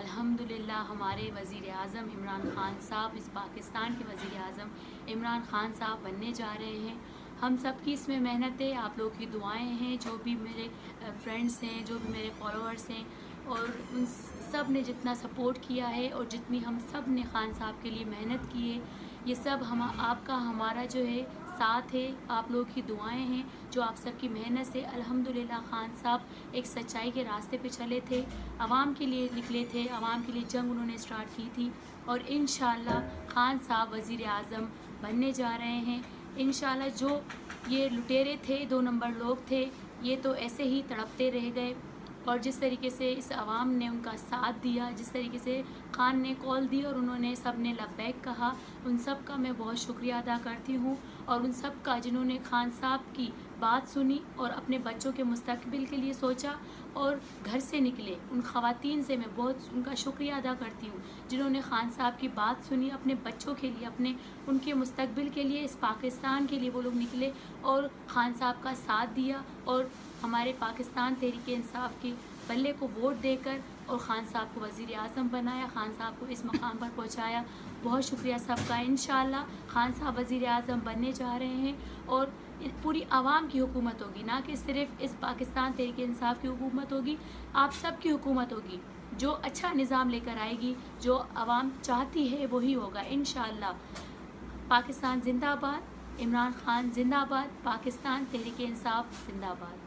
الحمدللہ ہمارے وزیر اعظم عمران خان صاحب، اس پاکستان کے وزیر اعظم عمران خان صاحب بننے جا رہے ہیں۔ ہم سب کی اس میں محنت ہے، آپ لوگوں کی دعائیں ہیں، جو بھی میرے فرینڈس ہیں، جو بھی میرے فالوورس ہیں، اور ان سب نے جتنا سپورٹ کیا ہے اور جتنی ہم سب نے خان صاحب کے لیے محنت کی ہے، یہ سب آپ کا ہمارا جو ہے ساتھ ہے، آپ لوگوں کی دعائیں ہیں، جو آپ سب کی محنت سے الحمدللہ خان صاحب ایک سچائی کے راستے پہ چلے تھے، عوام کے لیے نکلے تھے، عوام کے لیے جنگ انہوں نے اسٹارٹ کی تھی، اور انشاءاللہ خان صاحب وزیر اعظم بننے جا رہے ہیں۔ انشاءاللہ جو یہ لٹیرے تھے، 2 نمبر لوگ تھے، یہ تو ایسے ہی تڑپتے رہ گئے، اور جس طریقے سے اس عوام نے ان کا ساتھ دیا، جس طریقے سے خان نے کال دی اور انہوں نے سب نے لبیک کہا، ان سب کا میں بہت شکریہ ادا کرتی ہوں، اور ان سب کا جنہوں نے خان صاحب کی بات سنی اور اپنے بچوں کے مستقبل کے لیے سوچا اور گھر سے نکلے، ان خواتین سے میں بہت ان کا شکریہ ادا کرتی ہوں، جنہوں نے خان صاحب کی بات سنی، اپنے بچوں کے لیے، ان کے مستقبل کے لیے، اس پاکستان کے لیے وہ لوگ نکلے اور خان صاحب کا ساتھ دیا، اور ہمارے پاکستان تحریک انصاف کی بلے کو ووٹ دے کر اور خان صاحب کو وزیر اعظم بنایا، خان صاحب کو اس مقام پر پہنچایا۔ بہت شکریہ سب کا۔ انشاءاللہ خان صاحب وزیر اعظم بننے جا رہے ہیں، اور پوری عوام کی حکومت ہوگی، نہ کہ صرف اس پاکستان تحریک انصاف کی حکومت ہوگی، آپ سب کی حکومت ہوگی، جو اچھا نظام لے کر آئے گی، جو عوام چاہتی ہے وہی ہوگا انشاءاللہ۔ پاکستان زندہ باد، عمران خان زندہ باد، پاکستان تحریک انصاف زندہ باد۔